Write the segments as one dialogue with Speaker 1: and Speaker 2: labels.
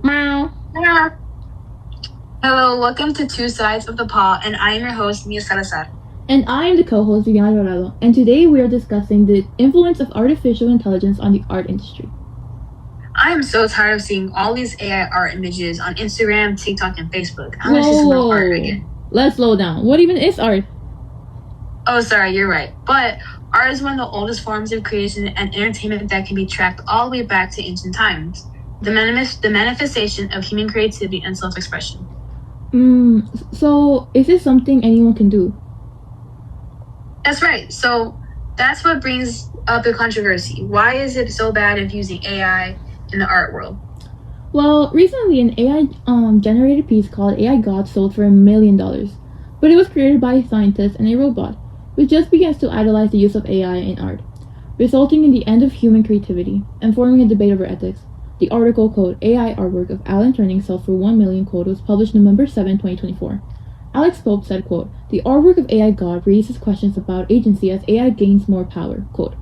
Speaker 1: Meow.
Speaker 2: Yeah. Hello, welcome to Two Sides of the Paw, and I am your host, Mia Salazar.
Speaker 1: And I am the co-host, Viviana Dorado, and today we are discussing the influence of artificial intelligence on the art industry.
Speaker 2: I am so tired of seeing all these AI art images on Instagram, TikTok, and Facebook. I want to see some real art again.
Speaker 1: Let's slow down. What even is art?
Speaker 2: Oh, sorry, you're right. But art is one of the oldest forms of creation and entertainment that can be tracked all the way back to ancient times. The manifestation of human creativity and self-expression.
Speaker 1: So is this something anyone can do?
Speaker 2: That's right. So that's what brings up the controversy. Why is it so bad of using AI in the art world?
Speaker 1: Well, recently an AI generated piece called AI God sold for $1 million, but it was created by a scientist and a robot, which just begins to idolize the use of AI in art, resulting in the end of human creativity and forming a debate over ethics. The article, quote, AI artwork of Alan Turing sold for $1 million, quote, was published November 7, 2024. Alex Pope said, quote, the artwork of AI God raises questions about agency as AI gains more power, quote.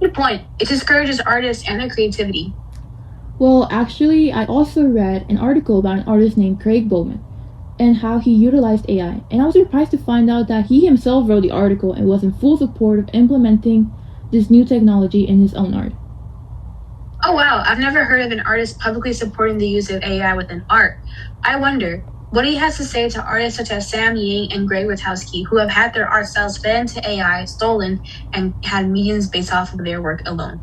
Speaker 2: Good point. It discourages artists and their creativity.
Speaker 1: Well, actually, I also read an article about an artist named Craig Bowman and how he utilized AI, and I was surprised to find out that he himself wrote the article and was in full support of implementing this new technology in his own art.
Speaker 2: Oh wow, I've never heard of an artist publicly supporting the use of AI within art. I wonder what he has to say to artists such as Sam Ying and Greg Witowski, who have had their art styles fed into AI, stolen, and had millions based off of their work alone.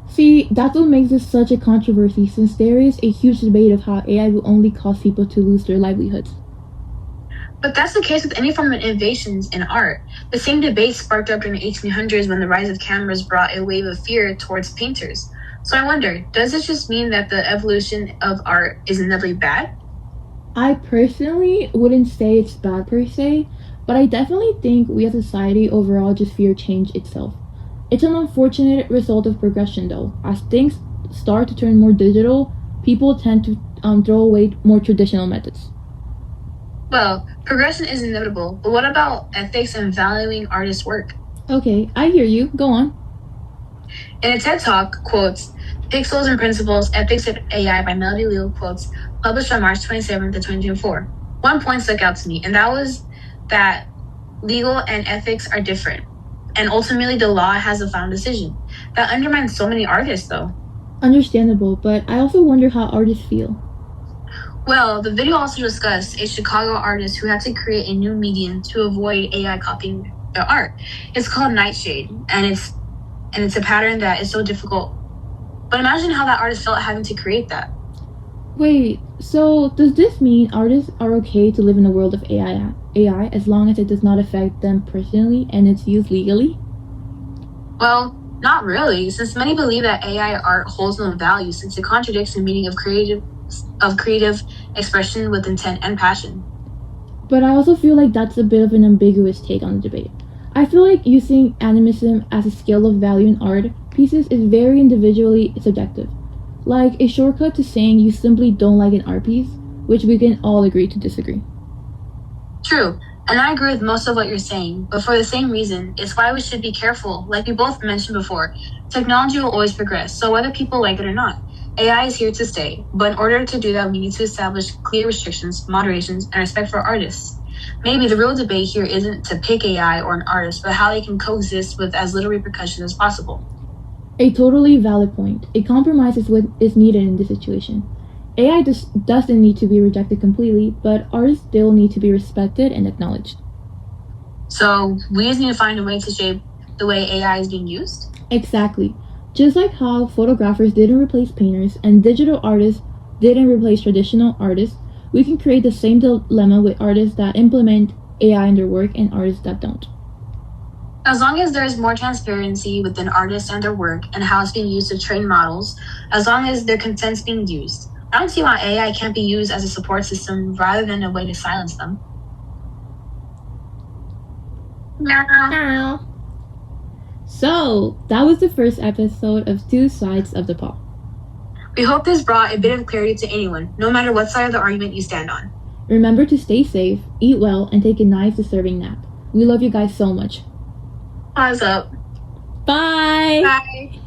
Speaker 1: See, that's what makes this such a controversy, since there is a huge debate of how AI will only cause people to lose their livelihoods.
Speaker 2: But that's the case with any form of innovations in art. The same debate sparked up during the 1800s when the rise of cameras brought a wave of fear towards painters. So I wonder, does this just mean that the evolution of art is inevitably bad?
Speaker 1: I personally wouldn't say it's bad per se, but I definitely think we as a society overall just fear change itself. It's an unfortunate result of progression though. As things start to turn more digital, people tend to throw away more traditional methods.
Speaker 2: Well, progression is inevitable, but what about ethics and valuing artists' work?
Speaker 1: Okay, I hear you. Go on.
Speaker 2: In a TED Talk, quotes, Pixels and Principles, Ethics of AI by Melody Liu, quotes, published on March 27th, 2024. One point stuck out to me, and that was that legal and ethics are different. And ultimately, the law has a final decision. That undermines so many artists, though.
Speaker 1: Understandable, but I also wonder how artists feel.
Speaker 2: Well, the video also discussed a Chicago artist who had to create a new medium to avoid AI copying their art. It's called Nightshade, and it's a pattern that is so difficult. But imagine how that artist felt having to create that.
Speaker 1: Wait, so does this mean artists are okay to live in a world of AI as long as it does not affect them personally and it's used legally?
Speaker 2: Well, not really, since many believe that AI art holds no value since it contradicts the meaning of creative expression with intent and passion.
Speaker 1: But I also feel like that's a bit of an ambiguous take on the debate. I feel like using animism as a scale of value in art pieces is very individually subjective. Like a shortcut to saying you simply don't like an art piece, which we can all agree to disagree.
Speaker 2: True, and I agree with most of what you're saying, but for the same reason, it's why we should be careful. Like we both mentioned before, technology will always progress, so whether people like it or not, AI is here to stay. But in order to do that, we need to establish clear restrictions, moderations, and respect for artists. Maybe the real debate here isn't to pick AI or an artist, but how they can coexist with as little repercussion as possible.
Speaker 1: A totally valid point. A compromise is what is needed in this situation. AI doesn't need to be rejected completely, but artists still need to be respected and acknowledged.
Speaker 2: So we just need to find a way to shape the way AI is being used?
Speaker 1: Exactly. Just like how photographers didn't replace painters and digital artists didn't replace traditional artists, we can create the same dilemma with artists that implement AI in their work and artists that don't.
Speaker 2: As long as there is more transparency within artists and their work and how it's being used to train models, as long as their content's being used, I don't see why AI can't be used as a support system rather than a way to silence them.
Speaker 1: Meow. So, that was the first episode of Two Sides of the Paw.
Speaker 2: We hope this brought a bit of clarity to anyone, no matter what side of the argument you stand on.
Speaker 1: Remember to stay safe, eat well, and take a nice deserving nap. We love you guys so much.
Speaker 2: Pause up.
Speaker 1: Bye!
Speaker 2: Bye!